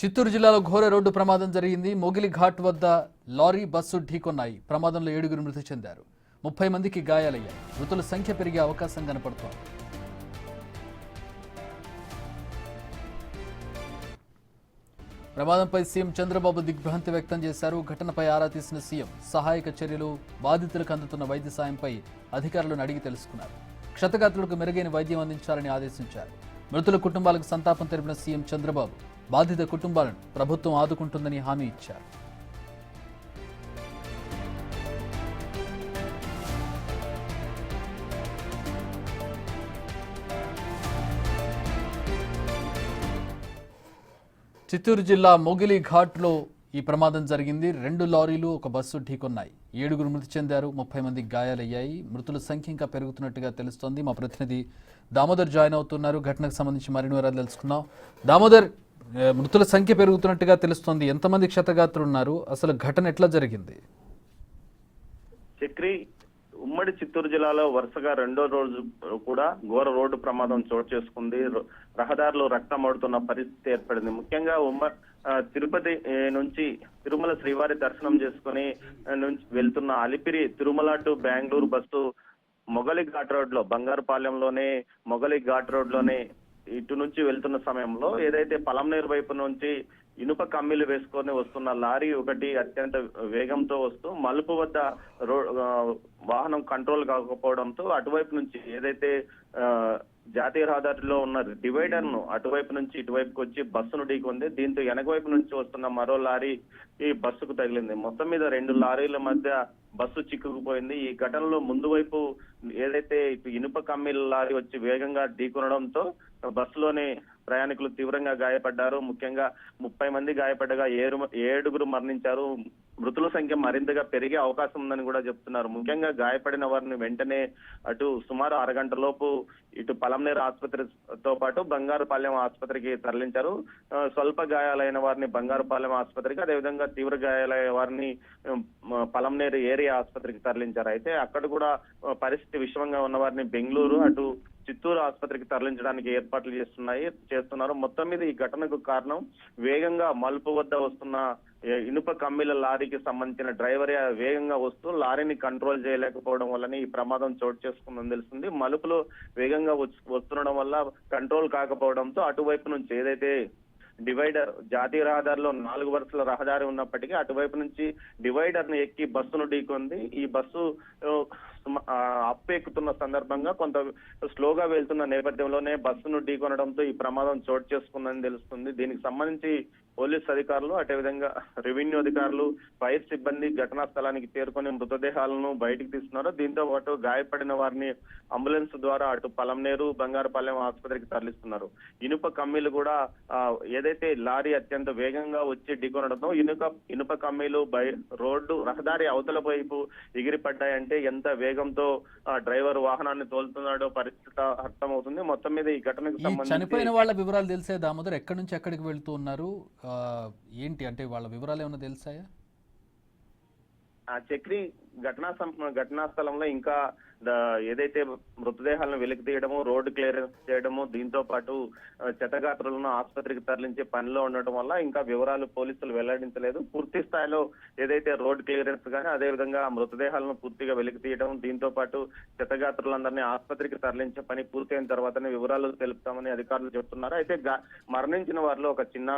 చిత్తూరు జిల్లాలో ఘోర రోడ్డు ప్రమాదం జరిగింది. మొగిలి ఘాట్ వద్ద లారీ బస్సు ఢీకొన్నాయి. ప్రమాదంలో 7 మృతి చెందారు. 30 మందికి గాయాలయ్యాయి. మృతుల సంఖ్య పెరిగే అవకాశం కనపడుతోంది. ప్రమాదంపై సీఎం చంద్రబాబు దిగ్భ్రాంతి వ్యక్తం చేశారు. ఘటనపై ఆరా తీసిన సీఎం సహాయక చర్యలు, బాధితులకు అందుతున్న వైద్య సాయంపై అధికారులను అడిగి తెలుసుకున్నారు. క్షతగాత్రులకు మెరుగైన వైద్యం అందించాలని ఆదేశించారు. మృతుల కుటుంబాలకు సంతాపం తెలిపిన సీఎం చంద్రబాబు బాధిత కుటుంబాలను ప్రభుత్వం ఆదుకుంటుందని హామీ ఇచ్చారు. చిత్తూరు జిల్లా మొగిలి ఘాట్లో ఈ ప్రమాదం జరిగింది. 2 లారీలు, ఒక బస్సు ఢీకొన్నాయి. 7 మృతి చెందారు. 30 మందికి గాయాలయ్యాయి. మృతుల సంఖ్య ఇంకా పెరుగుతున్నట్టుగా తెలుస్తోంది. మా ప్రతినిధి దామోదర్ జాయిన్ అవుతున్నారు. ఘటనకు సంబంధించి మరిన్ని వివరాలు తెలుసుకుందాం. దామోదర్, మృతుల సంఖ్య పెరుగుతున్నట్టుగా తెలుస్తోంది. ఎంతమంది క్షతగాత్రులు ఉన్నారు? అసలు ఘటన ఎట్లా జరిగింది? చక్రి, ఉమ్మడి చిత్తూరు జిల్లాలో వరుసగా 2వ రోజు కూడా ఘోర రోడ్డు ప్రమాదం చోటు చేసుకుంది. రహదారులు రక్తమడుతున్న పరిస్థితి ఏర్పడింది. ముఖ్యంగా తిరుపతి నుంచి తిరుమల శ్రీవారి దర్శనం చేసుకుని నుంచి వెళ్తున్న Alipiri Tirumala to Bengaluru bus Mogili ghat road లో, బంగారుపాలెంలోనే మొగలి ఘాట్ రోడ్ లోనే ఇటు నుంచి వెళ్తున్న సమయంలో ఏదైతే పలంనేరు వైపు నుంచి ఇనుప కమ్మీలు వేసుకొని వస్తున్న లారీ ఒకటి అత్యంత వేగంతో వస్తూ మలుపు వద్ద వాహనం కంట్రోల్ కాకపోవడంతో అటువైపు నుంచి ఏదైతే జాతీయ రహదారిలో ఉన్న డివైడర్ ను అటువైపు నుంచి ఇటువైపుకి వచ్చి బస్సును ఢీకొంది. దీంతో వెనక వైపు నుంచి వస్తున్న మరో లారీ ఈ బస్సుకు తగిలింది. మొత్తం మీద 2 లారీల మధ్య బస్సు చిక్కుకుపోయింది. ఈ ఘటనలో ముందు వైపు ఏదైతే ఇనుప కమ్మీల లారీ వచ్చి వేగంగా ఢీకొనడంతో బస్సులోని ప్రయాణికులు తీవ్రంగా గాయపడ్డారు. ముఖ్యంగా 30 మంది గాయపడగా 7 మరణించారు. మృతుల సంఖ్య మరింతగా పెరిగే అవకాశం ఉందని కూడా చెప్తున్నారు. ముఖ్యంగా గాయపడిన వారిని వెంటనే అటు సుమారు అరగంట లోపు ఇటు పలంనేరు ఆసుపత్రితో పాటు బంగారుపాలెం ఆసుపత్రికి తరలించారు. స్వల్ప గాయాలైన వారిని బంగారుపాలెం ఆసుపత్రికి, అదేవిధంగా తీవ్ర గాయాలైన వారిని పలంనేరు ఏరియా ఆసుపత్రికి తరలించారు. అయితే అక్కడ కూడా పరిస్థితి విషమంగా ఉన్న వారిని బెంగళూరు, అటు చిత్తూరు ఆసుపత్రికి తరలించడానికి ఏర్పాట్లు చేస్తున్నారు. మొత్తం మీద ఈ ఘటనకు కారణం వేగంగా మలుపు వద్ద వస్తున్న ఇనుప కమ్మీల లారీకి సంబంధించిన డ్రైవర్ వేగంగా వస్తూ లారీని కంట్రోల్ చేయలేకపోవడం వల్లనే ఈ ప్రమాదం చోటు చేసుకుందని తెలుస్తుంది. మలుపులో వేగంగా వస్తుండడం వల్ల కంట్రోల్ కాకపోవడంతో అటువైపు నుంచి ఏదైతే డివైడర్, జాతీయ రహదారిలో 4 వరుసల రహదారి ఉన్నప్పటికీ అటువైపు నుంచి డివైడర్ ను ఎక్కి బస్సును ఢీకొంది. ఈ బస్సు ఎక్కుతున్న సందర్భంగా కొంత స్లోగా వెళ్తున్న నేపథ్యంలోనే బస్సును ఢీకొనడంతో ఈ ప్రమాదం చోటు చేసుకుందని తెలుస్తుంది. దీనికి సంబంధించి పోలీస్ అధికారులు, అదేవిధంగా రెవెన్యూ అధికారులు, ఫైర్ సిబ్బంది ఘటనా స్థలానికి చేరుకొని మృతదేహాలను బయటికి తీస్తున్నారు. దీంతో పాటు గాయపడిన వారిని అంబులెన్స్ ద్వారా అటు పలంనేరు, బంగారుపాలెం ఆసుపత్రికి తరలిస్తున్నారు. ఇనుప కమ్మీలు కూడా ఏదైతే లారీ అత్యంత వేగంగా వచ్చి ఢీకొనడంతో ఇనుప కమ్మీలు రోడ్డు రహదారి అవతల వైపు ఎగిరిపడ్డాయంటే ఎంత వేగంతో డ్రైవర్ వాహనాన్ని తోలుతున్నాడో పరిస్థితి అర్థమవుతుంది. మొత్తం మీద ఈ ఘటనకు సంబంధించి చనిపోయిన వాళ్ళ వివరాలు తెలిసే దామోదర్, ఎక్కడి నుంచి ఎక్కడికి వెళ్తూ ఉన్నారు, ఏంటి అంటే వాళ్ళ వివరాలు ఏమైనా తెలిసాయా? చక్రి, ఘటనా స్థలంలో ఇంకా ఏదైతే మృతదేహాలను వెలికి తీయడము, రోడ్డు క్లియరెన్స్ చేయడము, దీంతో పాటు క్షతగాత్రులను ఆసుపత్రికి తరలించే పనిలో ఉండటం వల్ల ఇంకా వివరాలు పోలీసులు వెల్లడించలేదు. పూర్తి స్థాయిలో ఏదైతే రోడ్డు క్లియరెన్స్ కానీ అదేవిధంగా మృతదేహాలను పూర్తిగా వెలికి తీయడం, దీంతో పాటు క్షతగాత్రులందరినీ ఆసుపత్రికి తరలించే పని పూర్తయిన తర్వాతనే వివరాలు తెలుపుతామని అధికారులు చెప్తున్నారు. అయితే మరణించిన వారిలో ఒక చిన్న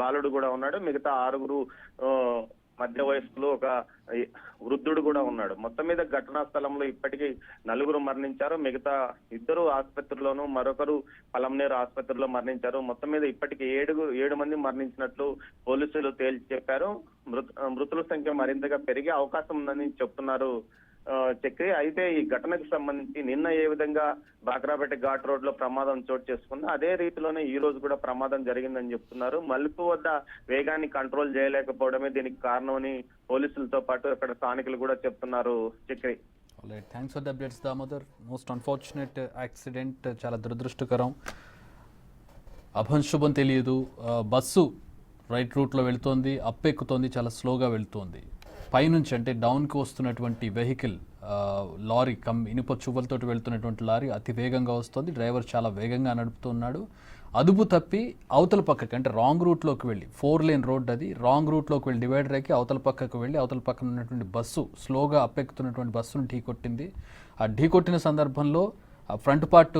బాలుడు కూడా ఉన్నాడు. మిగతా 6 మధ్య వయస్కులు, ఒక వృద్ధుడు కూడా ఉన్నాడు. మొత్తం మీద ఘటనా స్థలంలో ఇప్పటికీ 4 మరణించారు. మిగతా 2 ఆసుపత్రిలోనూ, మరొకరు పలంనేరు ఆసుపత్రిలో మరణించారు. మొత్తం మీద ఇప్పటికీ 7 మంది మరణించినట్లు పోలీసులు తేల్చి చెప్పారు. మృతుల సంఖ్య మరింతగా పెరిగే అవకాశం ఉందని చెప్తున్నారు చక్రి. అయితే ఈ ఘటనకు సంబంధించి నిన్న ఏ విధంగా బాక్రాపేట ఘాట్ రోడ్ లో ప్రమాదం చోటు చేసుకుంది, అదే రీతిలోనే ఈ రోజు కూడా ప్రమాదం జరిగిందని చెప్తున్నారు. మలుపు వద్ద వేగాన్ని కంట్రోల్ చేయలేకపోవడమే దీనికి కారణమని పోలీసులతో పాటు అక్కడ స్థానికులు కూడా చెప్తున్నారు Chakri. Thanks for the updates Damodar. Most unfortunate accident, చాలా దురదృష్టకరం. అభంశుభం తెలియదు. బస్సు రైట్ రూట్లో వెళుతోంది, ఎక్కుతోంది, చాలా స్లోగా వెళుతోంది. పైనుంచి అంటే డౌన్కి వస్తున్నటువంటి వెహికల్ లారీ ఇనుప చువ్వలతోటి వెళ్తున్నటువంటి లారీ అతి వేగంగా వస్తుంది. డ్రైవర్ చాలా వేగంగా నడుపుతున్నాడు. అదుపు తప్పి అవతల పక్కకి అంటే రాంగ్ రూట్లోకి వెళ్ళి 4 లేన్ రోడ్ అది రాంగ్ రూట్లోకి వెళ్ళి డివైడర్ ఎక్కి అవతల పక్కకు వెళ్ళి అవతల పక్కన ఉన్నటువంటి బస్సు స్లోగా అప్పెక్కుతున్నటువంటి బస్సును ఢీకొట్టింది. ఆ ఢీకొట్టిన సందర్భంలో ఆ ఫ్రంట్ పార్ట్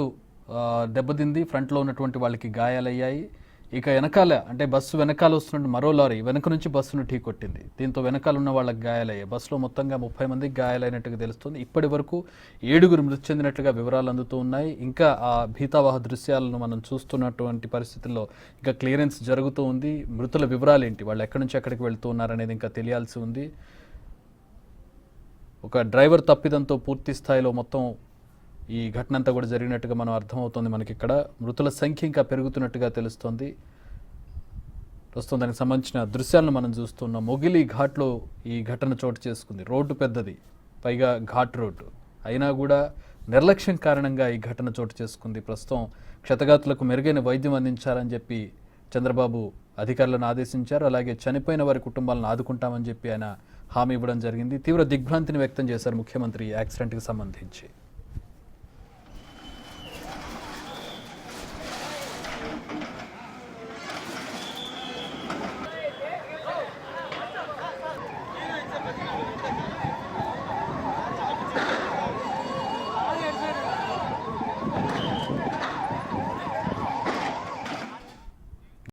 దెబ్బతింది, ఫ్రంట్లో ఉన్నటువంటి వాళ్ళకి గాయాలయ్యాయి. ఇక వెనకాల అంటే బస్సు వెనకాల వస్తున్న మరో లారీ వెనక నుంచి బస్సును ఢీకొట్టింది. దీంతో వెనకాల ఉన్న వాళ్ళకి గాయాలయ్యాయి. బస్సులో మొత్తంగా 30 మందికి గాయాలైనట్టుగా తెలుస్తుంది. ఇప్పటి వరకు 7 మృతి చెందినట్లుగా వివరాలు అందుతూ ఉన్నాయి. ఇంకా ఆ భీతావహ దృశ్యాలను మనం చూస్తున్నటువంటి పరిస్థితుల్లో ఇంకా క్లియరెన్స్ జరుగుతూ ఉంది. మృతుల వివరాలు ఏంటి, వాళ్ళు ఎక్కడి నుంచి ఎక్కడికి వెళ్తూ ఉన్నారనేది ఇంకా తెలియాల్సి ఉంది. ఒక డ్రైవర్ తప్పిదంతో పూర్తి స్థాయిలో మొత్తం ఈ ఘటన అంతా కూడా జరిగినట్టుగా మనం అర్థమవుతుంది. మనకి ఇక్కడ మృతుల సంఖ్య ఇంకా పెరుగుతున్నట్టుగా తెలుస్తోంది. ప్రస్తుతం దానికి సంబంధించిన దృశ్యాలను మనం చూస్తున్నాం. మొగిలి ఘాట్లో ఈ ఘటన చోటు చేసుకుంది. రోడ్డు పెద్దది, పైగా ఘాట్ రోడ్డు అయినా కూడా నిర్లక్ష్యం కారణంగా ఈ ఘటన చోటు చేసుకుంది. ప్రస్తుతం క్షతగాతులకు మెరుగైన వైద్యం అందించాలని చెప్పి చంద్రబాబు అధికారులను ఆదేశించారు. అలాగే చనిపోయిన వారి కుటుంబాలను ఆదుకుంటామని చెప్పి ఆయన హామీ ఇవ్వడం జరిగింది. తీవ్ర దిగ్భ్రాంతిని వ్యక్తం చేశారు ముఖ్యమంత్రి ఈ యాక్సిడెంట్కి సంబంధించి.